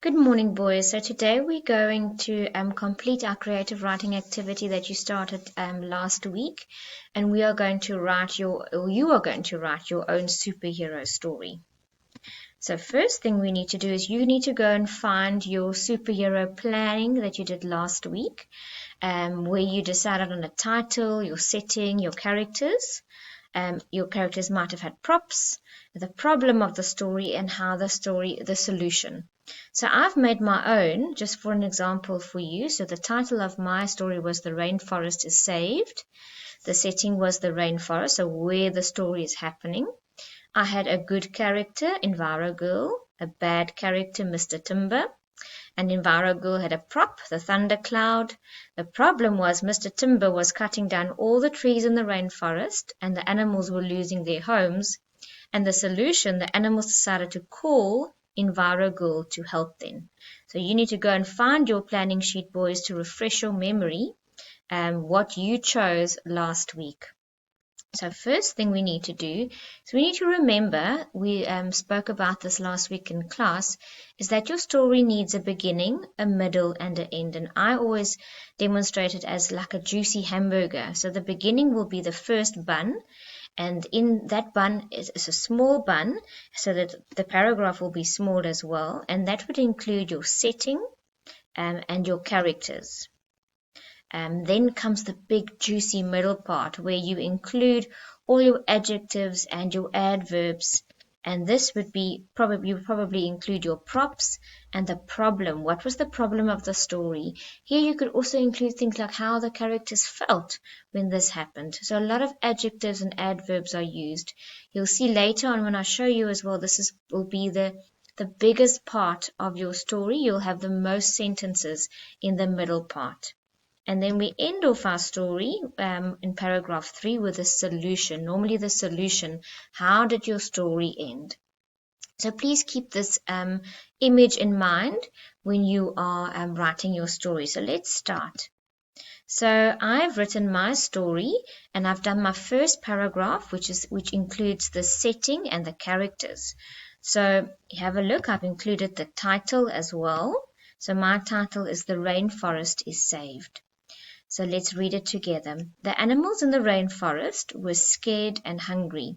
Good morning, boys. So today we're going to complete our creative writing activity that you started last week, and we are going to write you are going to write your own superhero story. So first thing we need to do is you need to go and find your superhero planning that you did last week, where you decided on a title, your setting, your characters. Your characters might have had props, the problem of the story, and the solution. So I've made my own, just for an example for you. So the title of my story was The Rainforest is Saved. The setting was the rainforest, so where the story is happening. I had a good character, Enviro Girl, a bad character, Mr. Timber. And Enviro Girl had a prop, the thundercloud. The problem was Mr. Timber was cutting down all the trees in the rainforest, and the animals were losing their homes. And the solution, the animals decided to call Enviro Girl to help them. So you need to go and find your planning sheet, boys, to refresh your memory what you chose last week. So first thing we need to do is we need to remember, we spoke about this last week in class, is that your story needs a beginning, a middle, and an end. And I always demonstrate it as like a juicy hamburger. So the beginning will be the first bun, and in that bun is a small bun, so that the paragraph will be small as well, and that would include your setting and your characters. Then comes the big juicy middle part where you include all your adjectives and your adverbs, and this would be probably include your props and the problem. What was the problem of the story? Here you could also include things like how the characters felt when this happened. So a lot of adjectives and adverbs are used. You'll see later on when I show you as well, will be the biggest part of your story. You'll have the most sentences in the middle part. And then we end off our story in paragraph 3 with a solution. Normally the solution, how did your story end? So please keep this image in mind when you are writing your story. So let's start. So I've written my story and I've done my first paragraph, which includes the setting and the characters. So have a look, I've included the title as well. So my title is The Rainforest is Saved. So let's read it together. The animals in the rainforest were scared and angry.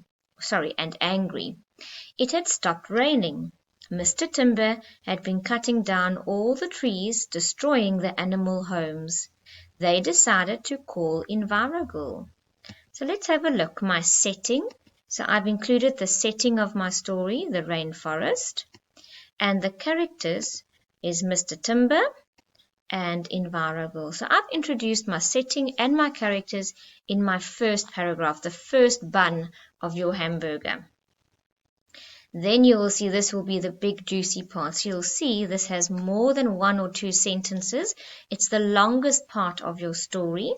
It had stopped raining. Mr. Timber had been cutting down all the trees, destroying the animal homes. They decided to call Enviro Girl. So let's have a look. My setting. So I've included the setting of my story, the rainforest. And the characters is Mr. Timber and Enviro Girl. So I've introduced my setting and my characters in my first paragraph, the first bun of your hamburger. Then you will see this will be the big juicy part. So you'll see this has more than 1 or 2 sentences. It's the longest part of your story.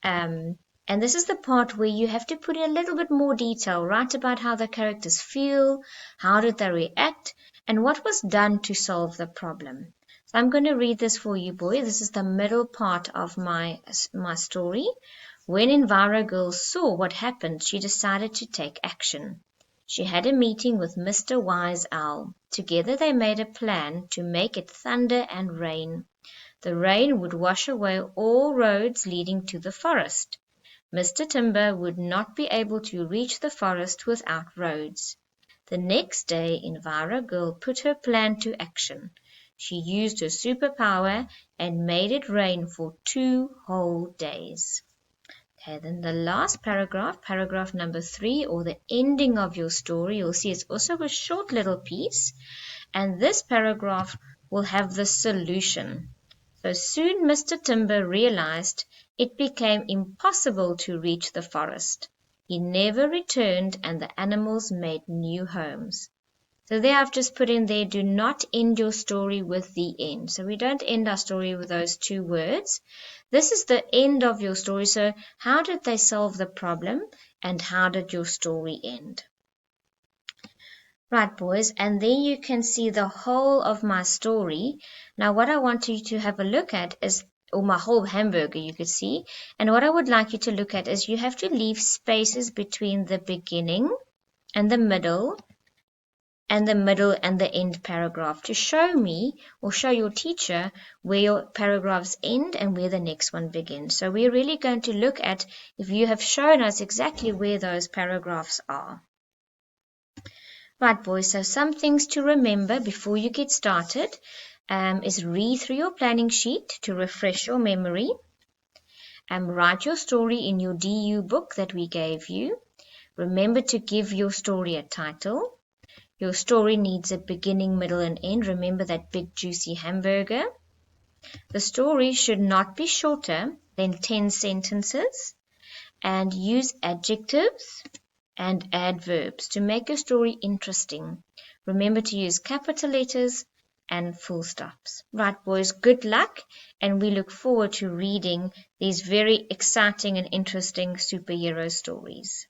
And this is the part where you have to put in a little bit more detail, write about how the characters feel, how did they react, and what was done to solve the problem. So I'm going to read this for you, boy. This is the middle part of my story. When Enviro Girl saw what happened, she decided to take action. She had a meeting with Mr. Wise Owl. Together they made a plan to make it thunder and rain. The rain would wash away all roads leading to the forest. Mr. Timber would not be able to reach the forest without roads. The next day, Enviro Girl put her plan to action. She used her superpower and made it rain for 2 whole days. Okay, then the last paragraph, paragraph number 3, or the ending of your story, you'll see it's also a short little piece. And this paragraph will have the solution. So soon Mr. Timber realized it became impossible to reach the forest. He never returned and the animals made new homes. So there I've just put in there, do not end your story with the end. So we don't end our story with those 2 words. This is the end of your story. So how did they solve the problem and how did your story end? Right, boys, and there you can see the whole of my story. Now what I want you to have a look at is, or my whole hamburger you could see, and what I would like you to look at is you have to leave spaces between the beginning and the middle and the middle and the end paragraph to show me or show your teacher where your paragraphs end and where the next one begins. So we're really going to look at if you have shown us exactly where those paragraphs are. Right, boys, so some things to remember before you get started is read through your planning sheet to refresh your memory. Write your story in your DU book that we gave you. Remember to give your story a title. Your story needs a beginning, middle, and end. Remember that big juicy hamburger. The story should not be shorter than 10 sentences. And use adjectives and adverbs to make your story interesting. Remember to use capital letters and full stops. Right, boys, good luck, and we look forward to reading these very exciting and interesting superhero stories.